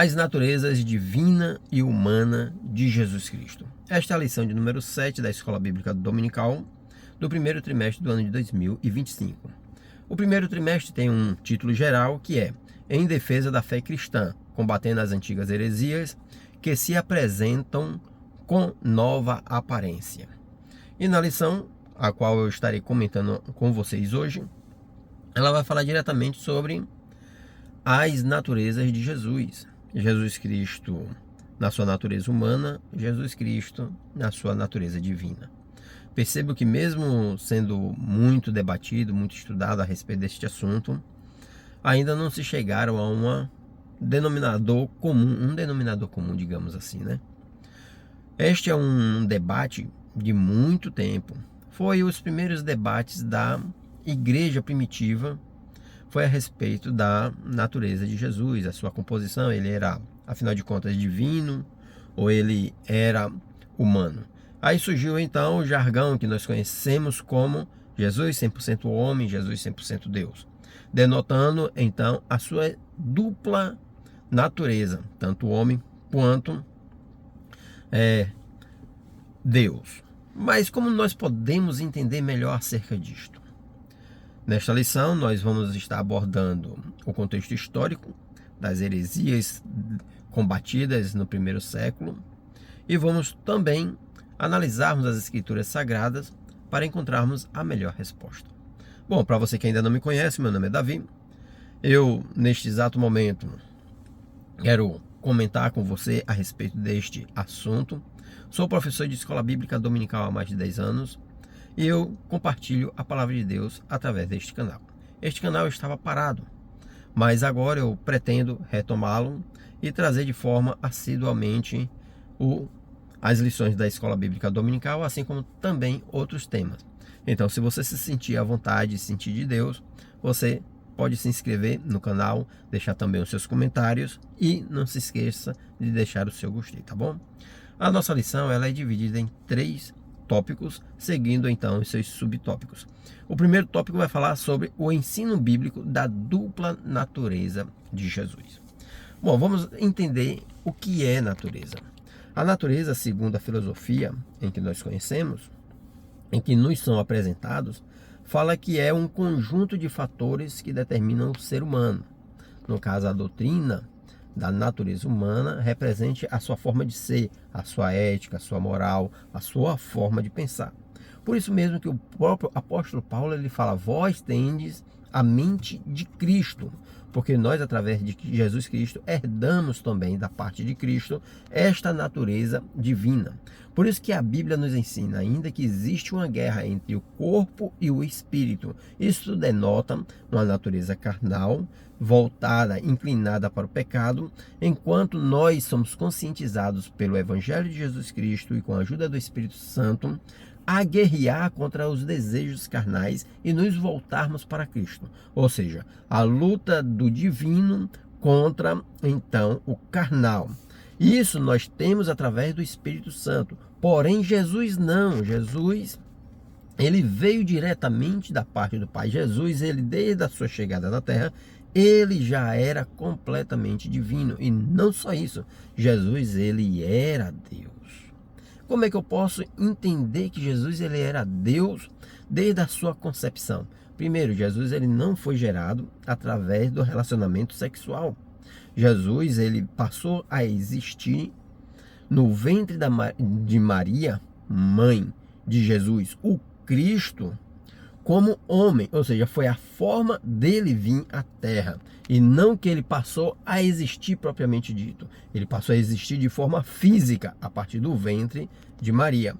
As naturezas divina e humana de Jesus Cristo. Esta é a lição de número 7 da Escola Bíblica Dominical do primeiro trimestre do ano de 2025. O primeiro trimestre tem um título geral que é Em Defesa da Fé Cristã, combatendo as antigas heresias que se apresentam com nova aparência. E na lição, a qual eu estarei comentando com vocês hoje, ela vai falar diretamente sobre as naturezas de Jesus. Jesus Cristo na sua natureza humana, Jesus Cristo na sua natureza divina. Percebo que mesmo sendo muito debatido, muito estudado a respeito deste assunto, ainda não se chegaram a um denominador comum, digamos assim, né? Este é um debate de muito tempo. Foi os primeiros debates da igreja primitiva, foi a respeito da natureza de Jesus, a sua composição. Ele era, afinal de contas, divino ou ele era humano? Aí surgiu então o jargão que nós conhecemos como Jesus 100% homem, Jesus 100% Deus, denotando então a sua dupla natureza, tanto homem quanto Deus. Mas como nós podemos entender melhor acerca disto? Nesta lição, nós vamos estar abordando o contexto histórico das heresias combatidas no primeiro século e vamos também analisarmos as escrituras sagradas para encontrarmos a melhor resposta. Bom, para você que ainda não me conhece, meu nome é Davi. Eu, neste exato momento, quero comentar com você a respeito deste assunto. Sou professor de escola bíblica dominical há mais de 10 anos. E eu compartilho a palavra de Deus através deste canal. Este canal estava parado, mas agora eu pretendo retomá-lo e trazer de forma assiduamente as lições da Escola Bíblica Dominical, assim como também outros temas. Então, se você se sentir à vontade, se sentir de Deus, você pode se inscrever no canal, deixar também os seus comentários e não se esqueça de deixar o seu gostei, tá bom? A nossa lição ela é dividida em 3 tópicos, seguindo então os seus subtópicos. O primeiro tópico vai falar sobre o ensino bíblico da dupla natureza de Jesus. Bom, vamos entender o que é natureza. A natureza, segundo a filosofia em que nós conhecemos, em que nos são apresentados, fala que é um conjunto de fatores que determinam o ser humano. No caso, a doutrina da natureza humana represente a sua forma de ser, a sua ética, a sua moral, a sua forma de pensar. Por isso mesmo que o próprio apóstolo Paulo ele fala: vós tendes a mente de Cristo, porque nós através de Jesus Cristo herdamos também da parte de Cristo esta natureza divina. Por isso que a Bíblia nos ensina ainda que existe uma guerra entre o corpo e o espírito. Isso denota uma natureza carnal, voltada, inclinada para o pecado, enquanto nós somos conscientizados pelo Evangelho de Jesus Cristo e com a ajuda do Espírito Santo a guerrear contra os desejos carnais e nos voltarmos para Cristo. Ou seja, a luta do divino contra, então, o carnal. Isso nós temos através do Espírito Santo. Porém, Jesus não. Jesus, ele veio diretamente da parte do Pai. Jesus, ele desde a sua chegada na terra, ele já era completamente divino. E não só isso, Jesus, ele era Deus. Como é que eu posso entender que Jesus ele era Deus desde a sua concepção? Primeiro, Jesus ele não foi gerado através do relacionamento sexual. Jesus ele passou a existir no ventre de Maria, mãe de Jesus, o Cristo, como homem, ou seja, foi a forma dele vir à terra, e não que ele passou a existir propriamente dito, ele passou a existir de forma física a partir do ventre de Maria.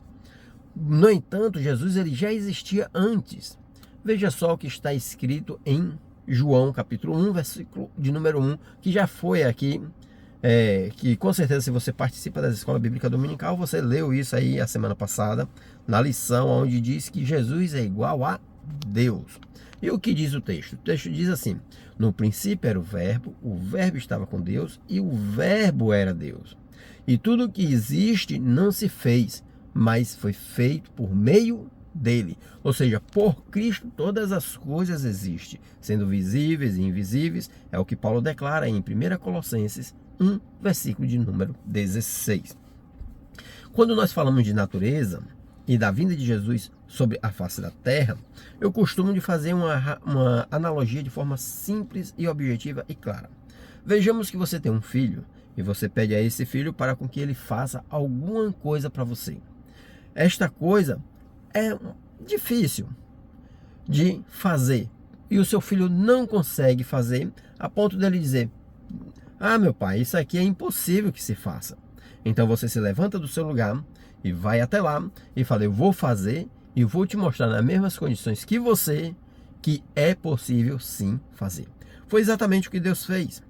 No entanto, Jesus ele já existia antes. Veja só o que está escrito em João capítulo 1, versículo de número 1, que já foi aqui, que com certeza se você participa da Escola Bíblica Dominical, você leu isso aí a semana passada, na lição onde diz que Jesus é igual a Deus. E o que diz o texto? O texto diz assim: no princípio era o verbo estava com Deus e o verbo era Deus. E tudo o que existe não se fez, mas foi feito por meio dele. Ou seja, por Cristo todas as coisas existem, sendo visíveis e invisíveis, é o que Paulo declara em 1 Colossenses 1, versículo de número 16. Quando nós falamos de natureza e da vinda de Jesus sobre a face da terra, eu costumo de fazer uma analogia de forma simples e objetiva e clara. Vejamos que você tem um filho e você pede a esse filho para com que ele faça alguma coisa para você. Esta coisa é difícil de fazer e o seu filho não consegue fazer a ponto dele dizer: ah, meu pai, isso aqui é impossível que se faça. Então você se levanta do seu lugar e vai até lá e fala: eu vou fazer e vou te mostrar nas mesmas condições que você que é possível sim fazer. Foi exatamente o que Deus fez.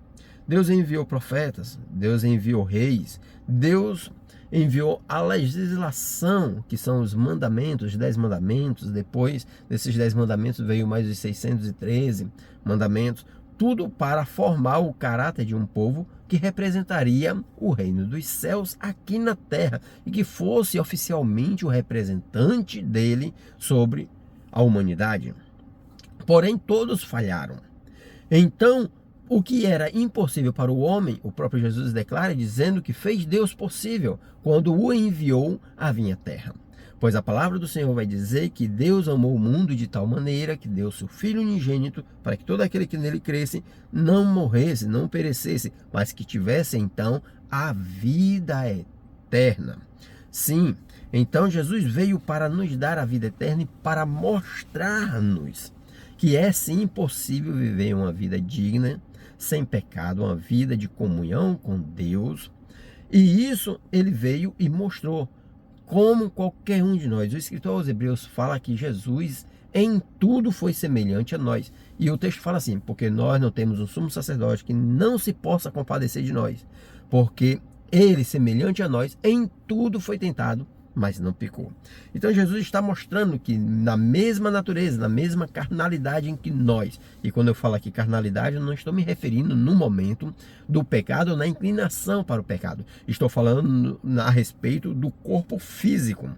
Deus enviou profetas, Deus enviou reis, Deus enviou a legislação, que são os mandamentos, os 10 mandamentos. Depois desses 10 mandamentos veio mais os 613 mandamentos, tudo para formar o caráter de um povo que representaria o reino dos céus aqui na terra e que fosse oficialmente o representante dele sobre a humanidade. Porém, todos falharam. Então, o que era impossível para o homem, o próprio Jesus declara dizendo que fez Deus possível quando o enviou à vinha terra. Pois a palavra do Senhor vai dizer que Deus amou o mundo de tal maneira que deu seu Filho unigênito para que todo aquele que nele cresce não morresse, não perecesse, mas que tivesse então a vida eterna. Sim, então Jesus veio para nos dar a vida eterna e para mostrar-nos que é sim possível viver uma vida digna, sem pecado, uma vida de comunhão com Deus. E isso ele veio e mostrou, como qualquer um de nós. O escritor aos Hebreus fala que Jesus em tudo foi semelhante a nós. E o texto fala assim: porque nós não temos um sumo sacerdote que não se possa compadecer de nós, porque ele, semelhante a nós, em tudo foi tentado, mas não pecou. Então Jesus está mostrando que na mesma natureza, na mesma carnalidade em que nós, e quando eu falo aqui carnalidade, eu não estou me referindo no momento do pecado ou na inclinação para o pecado. Estou falando a respeito do corpo físico.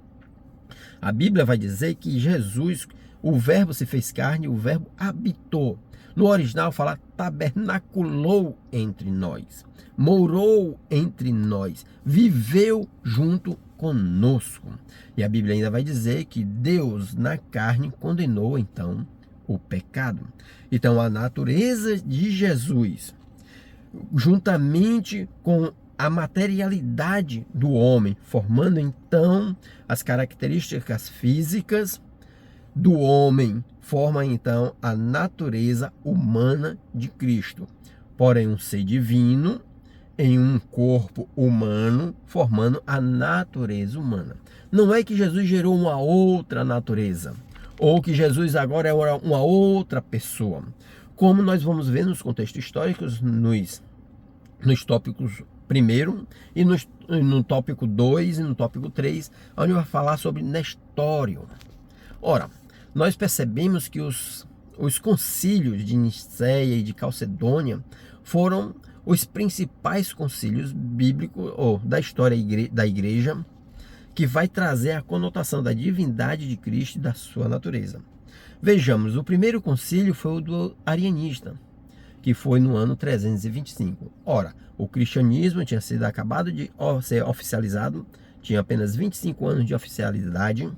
A Bíblia vai dizer que Jesus, o verbo se fez carne, o verbo habitou. No original fala tabernaculou entre nós, morou entre nós, viveu junto conosco. E a Bíblia ainda vai dizer que Deus na carne condenou então o pecado. Então a natureza de Jesus, juntamente com a materialidade do homem, formando então as características físicas do homem, forma então a natureza humana de Cristo. Porém, um ser divino em um corpo humano, formando a natureza humana. Não é que Jesus gerou uma outra natureza, ou que Jesus agora é uma outra pessoa. Como nós vamos ver nos contextos históricos, nos tópicos 1 e no tópico 2 e no tópico 3, onde vai falar sobre Nestório. Ora, nós percebemos que os concílios de Nicéia e de Calcedônia foram os principais concílios bíblicos ou da história da igreja, que vai trazer a conotação da divindade de Cristo e da sua natureza. Vejamos, o primeiro concílio foi o do arianista, que foi no ano 325. Ora, o cristianismo tinha sido acabado de ser oficializado, tinha apenas 25 anos de oficialidade,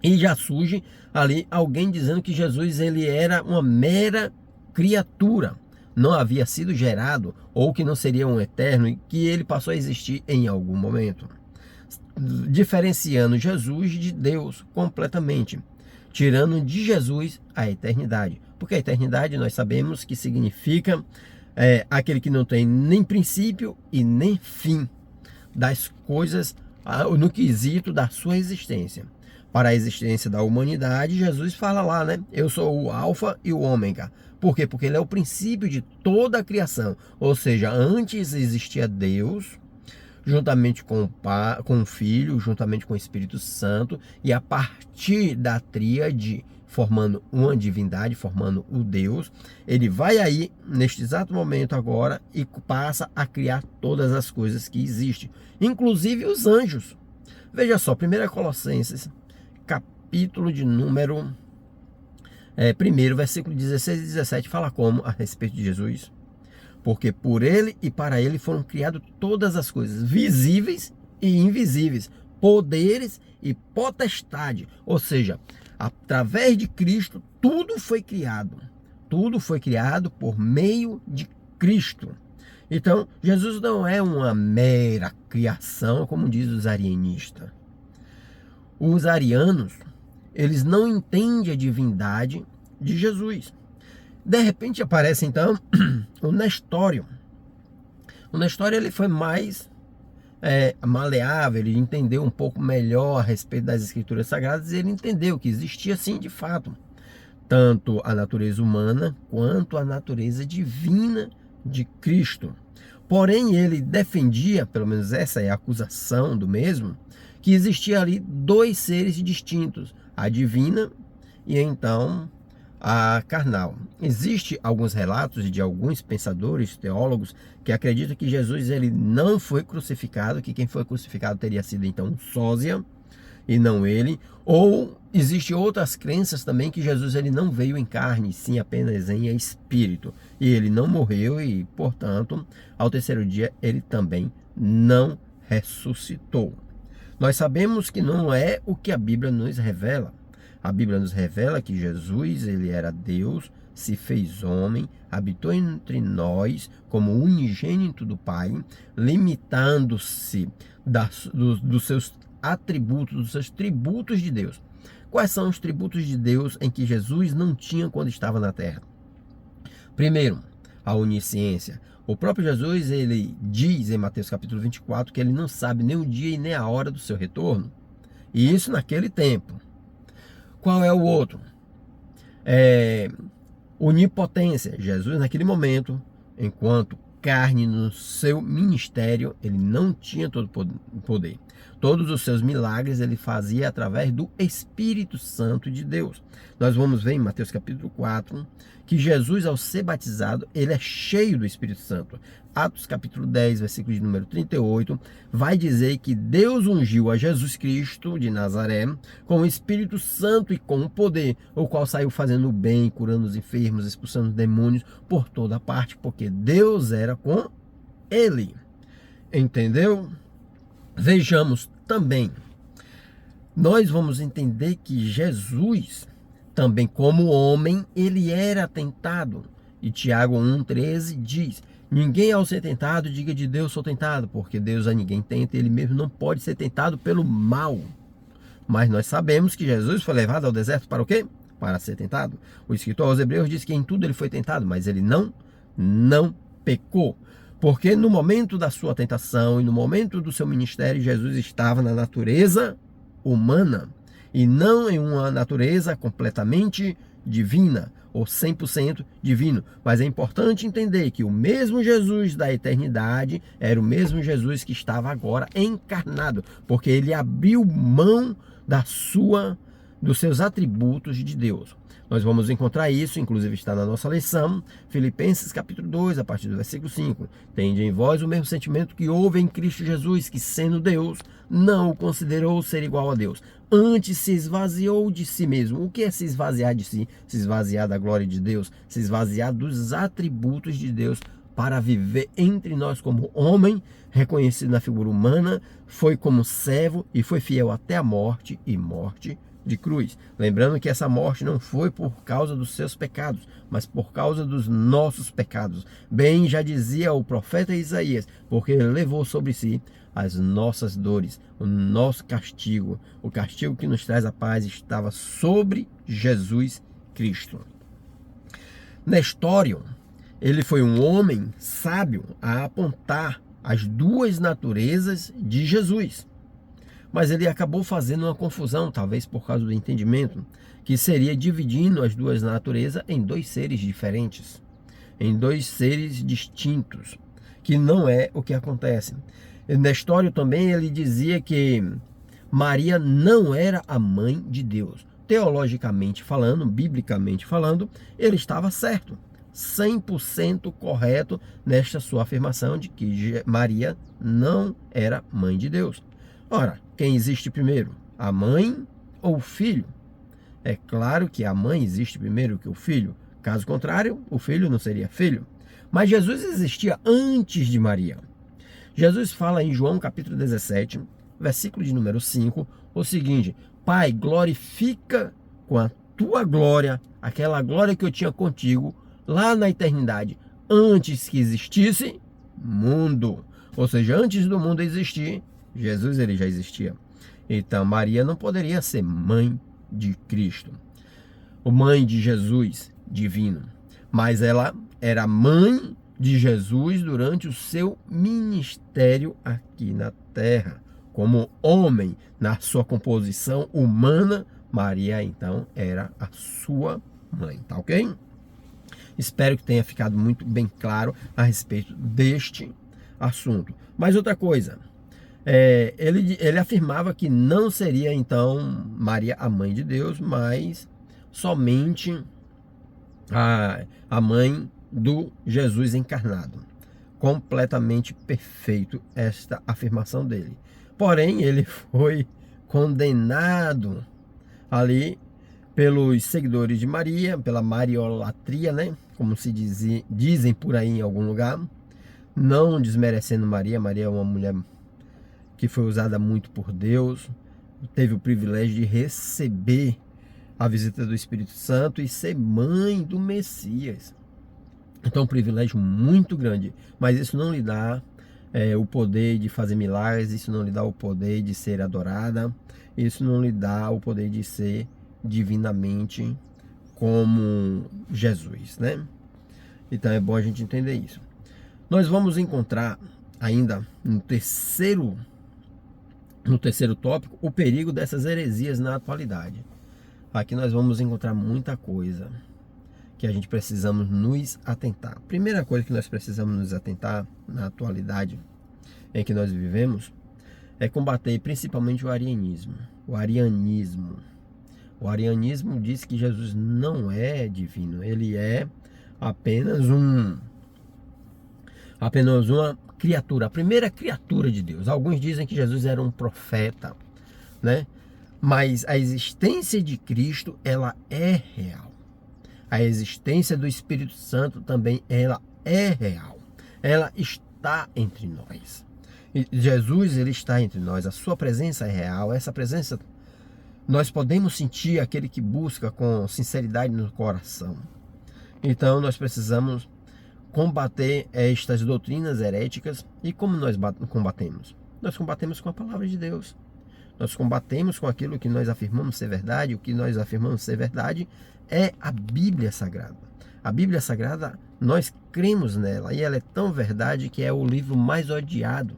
e já surge ali alguém dizendo que Jesus ele era uma mera criatura, não havia sido gerado, ou que não seria um eterno, e que ele passou a existir em algum momento, diferenciando Jesus de Deus completamente, tirando de Jesus a eternidade, porque a eternidade nós sabemos que significa aquele que não tem nem princípio e nem fim das coisas no quesito da sua existência. Para a existência da humanidade, Jesus fala lá, né? Eu sou o alfa e o ômega. Por quê? Porque ele é o princípio de toda a criação. Ou seja, antes existia Deus, juntamente com o Filho, juntamente com o Espírito Santo, e a partir da tríade, formando uma divindade, formando o Deus, ele vai aí, neste exato momento agora, e passa a criar todas as coisas que existem, inclusive os anjos. Veja só, 1 Colossenses, capítulo de número 1, versículo 16 e 17, fala como a respeito de Jesus. Porque por ele e para ele foram criadas todas as coisas, visíveis e invisíveis, poderes e potestade. Ou seja, através de Cristo, tudo foi criado. Tudo foi criado por meio de Cristo. Então, Jesus não é uma mera criação, como diz os arianistas. Os arianos, eles não entendem a divindade de Jesus. De repente aparece então o Nestório. O Nestório ele foi mais maleável, ele entendeu um pouco melhor a respeito das escrituras sagradas e ele entendeu que existia sim de fato tanto a natureza humana quanto a natureza divina de Cristo. Porém ele defendia, pelo menos essa é a acusação do mesmo, que existia ali dois seres distintos, a divina e então a carnal. Existem alguns relatos de alguns pensadores, teólogos, que acreditam que Jesus ele não foi crucificado, que quem foi crucificado teria sido então um sósia e não ele. Ou existem outras crenças também que Jesus ele não veio em carne, sim apenas em espírito. E ele não morreu e, portanto, ao terceiro dia ele também não ressuscitou. Nós sabemos que não é o que a Bíblia nos revela. A Bíblia nos revela que Jesus, ele era Deus, se fez homem, habitou entre nós como unigênito do Pai, limitando-se dos seus atributos, dos seus tributos de Deus. Quais são os tributos de Deus em que Jesus não tinha quando estava na terra? Primeiro, a onisciência. O próprio Jesus, ele diz em Mateus capítulo 24 que ele não sabe nem o dia e nem a hora do seu retorno. E isso naquele tempo. Qual é o outro? Onipotência. Jesus naquele momento, enquanto carne no seu ministério, ele não tinha todo o poder. Todos os seus milagres ele fazia através do Espírito Santo de Deus. Nós vamos ver em Mateus capítulo 4 que Jesus, ao ser batizado, ele é cheio do Espírito Santo. Atos capítulo 10, versículo de número 38, vai dizer que Deus ungiu a Jesus Cristo de Nazaré com o Espírito Santo e com o poder, o qual saiu fazendo o bem, curando os enfermos, expulsando demônios por toda parte, porque Deus era com ele. Entendeu? Vejamos também, nós vamos entender que Jesus, também como homem, ele era tentado. E Tiago 1,13 diz: ninguém ao ser tentado diga de Deus sou tentado, porque Deus a ninguém tenta, ele mesmo não pode ser tentado pelo mal. Mas nós sabemos que Jesus foi levado ao deserto para o quê? Para ser tentado. O escritor aos Hebreus diz que em tudo ele foi tentado, mas ele não pecou. Porque no momento da sua tentação e no momento do seu ministério, Jesus estava na natureza humana e não em uma natureza completamente divina ou 100% divino. Mas é importante entender que o mesmo Jesus da eternidade era o mesmo Jesus que estava agora encarnado, porque ele abriu mão dos seus atributos de Deus. Nós vamos encontrar isso, inclusive está na nossa lição, Filipenses capítulo 2, a partir do versículo 5. Tende em vós o mesmo sentimento que houve em Cristo Jesus, que sendo Deus, não o considerou ser igual a Deus. Antes se esvaziou de si mesmo. O que é se esvaziar de si? Se esvaziar da glória de Deus, se esvaziar dos atributos de Deus para viver entre nós como homem, reconhecido na figura humana, foi como servo e foi fiel até a morte e morte de cruz. Lembrando que essa morte não foi por causa dos seus pecados, mas por causa dos nossos pecados. Bem já dizia o profeta Isaías, porque ele levou sobre si as nossas dores, o nosso castigo, o castigo que nos traz a paz estava sobre Jesus Cristo. Nestório, ele foi um homem sábio a apontar as duas naturezas de Jesus. Mas ele acabou fazendo uma confusão, talvez por causa do entendimento, que seria dividindo as duas naturezas em dois seres diferentes, em dois seres distintos, que não é o que acontece. Nestório também ele dizia que Maria não era a mãe de Deus. Teologicamente falando, biblicamente falando, ele estava certo, 100% correto nesta sua afirmação de que Maria não era mãe de Deus. Ora, quem existe primeiro, a mãe ou o filho? É claro que a mãe existe primeiro que o filho. Caso contrário, o filho não seria filho. Mas Jesus existia antes de Maria. Jesus fala em João capítulo 17, versículo de número 5, o seguinte: Pai, glorifica com a tua glória, aquela glória que eu tinha contigo lá na eternidade, antes que existisse mundo. Ou seja, antes do mundo existir, Jesus ele já existia. Então Maria não poderia ser mãe de Cristo, ou mãe de Jesus divino, mas ela era mãe de Jesus durante o seu ministério aqui na terra. Como homem, na sua composição humana, Maria então era a sua mãe, tá ok? Espero que tenha ficado muito bem claro a respeito deste assunto. Mas outra coisa, ele afirmava que não seria então Maria a mãe de Deus, mas somente a mãe do Jesus encarnado. Completamente perfeito esta afirmação dele. Porém, ele foi condenado ali pelos seguidores de Maria, pela mariolatria, né? Como se dizem por aí em algum lugar. Não desmerecendo Maria. Maria é uma mulher que foi usada muito por Deus. Teve o privilégio de receber a visita do Espírito Santo e ser mãe do Messias. Então, um privilégio muito grande. Mas isso não lhe dá o poder de fazer milagres, isso não lhe dá o poder de ser adorada, isso não lhe dá o poder de ser divinamente como Jesus, né? Então é bom a gente entender isso. Nós vamos encontrar ainda no terceiro tópico o perigo dessas heresias na atualidade. Aqui nós vamos encontrar muita coisa que a gente precisamos nos atentar. Primeira coisa que nós precisamos nos atentar na atualidade em que nós vivemos é combater principalmente o arianismo. O arianismo diz que Jesus não é divino, ele é apenas uma criatura, a primeira criatura de Deus. Alguns dizem que Jesus era um profeta, né? Mas a existência de Cristo, ela é real. A existência do Espírito Santo também, ela é real. Ela está entre nós. E Jesus, ele está entre nós. A sua presença é real. Essa presença, nós podemos sentir aquele que busca com sinceridade no coração. Então, nós precisamos combater estas doutrinas heréticas. E como nós combatemos? Nós combatemos com a palavra de Deus. Nós combatemos com aquilo que nós afirmamos ser verdade. O que nós afirmamos ser verdade é a Bíblia Sagrada. A Bíblia Sagrada, nós cremos nela. E ela é tão verdade que é o livro mais odiado.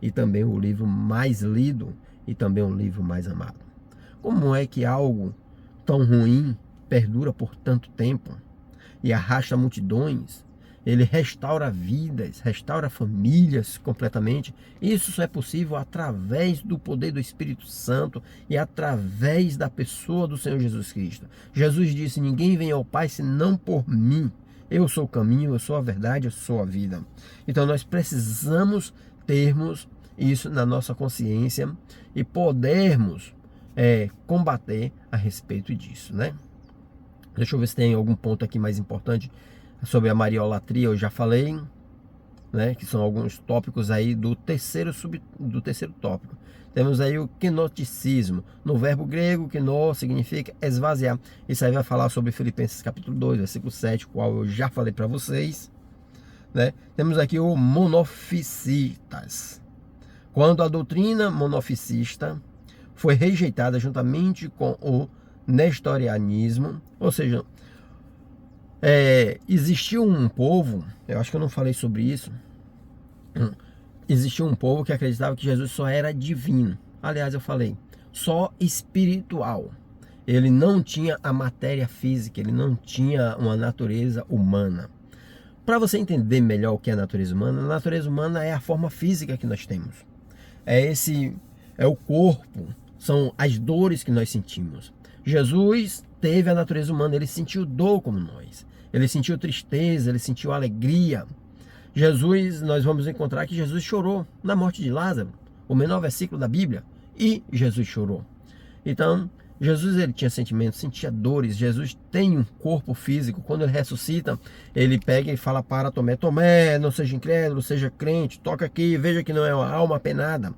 E também o livro mais lido. E também o livro mais amado. Como é que algo tão ruim perdura por tanto tempo? E arrasta multidões? Ele restaura vidas, restaura famílias completamente. Isso só é possível através do poder do Espírito Santo e através da pessoa do Senhor Jesus Cristo. Jesus disse: ninguém vem ao Pai senão por mim. Eu sou o caminho, eu sou a verdade, eu sou a vida. Então nós precisamos termos isso na nossa consciência e podermos combater a respeito disso, né? Deixa eu ver se tem algum ponto aqui mais importante sobre a mariolatria. Eu já falei, né, que são alguns tópicos aí do terceiro tópico. Temos aí o quenoticismo. No verbo grego, queno significa esvaziar. Isso aí vai falar sobre Filipenses capítulo 2, versículo 7, qual eu já falei para vocês, né? Temos aqui o monofisitas. Quando a doutrina monofisista foi rejeitada juntamente com o nestorianismo, ou seja, existiu um povo, eu acho que eu não falei sobre isso, existiu um povo que acreditava que Jesus só era divino. Aliás, eu falei, só espiritual. Ele não tinha a matéria física, ele não tinha uma natureza humana. Para você entender melhor o que é a natureza humana é a forma física que nós temos. É o corpo, são as dores que nós sentimos. Jesus teve a natureza humana, ele sentiu dor como nós. Ele sentiu tristeza, ele sentiu alegria. Jesus, nós vamos encontrar que Jesus chorou na morte de Lázaro, o menor versículo da Bíblia, e Jesus chorou. Então, Jesus, ele tinha sentimentos, sentia dores. Jesus tem um corpo físico. Quando ele ressuscita, ele pega e fala para Tomé: Tomé, não seja incrédulo, seja crente, toca aqui, veja que não é uma alma penada,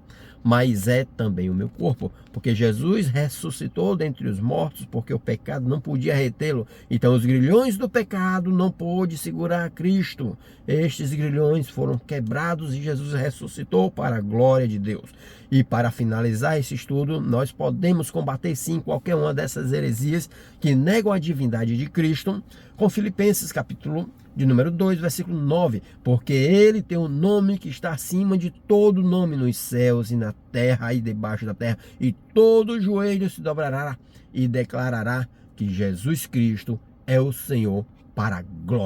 mas é também o meu corpo, porque Jesus ressuscitou dentre os mortos, porque o pecado não podia retê-lo. Então os grilhões do pecado não pôde segurar Cristo. Estes grilhões foram quebrados e Jesus ressuscitou para a glória de Deus. E para finalizar esse estudo, nós podemos combater sim qualquer uma dessas heresias que negam a divindade de Cristo, com Filipenses capítulo de número 2, versículo 9, porque ele tem um nome que está acima de todo nome nos céus e na terra e debaixo da terra, e todo joelho se dobrará e declarará que Jesus Cristo é o Senhor, para a glória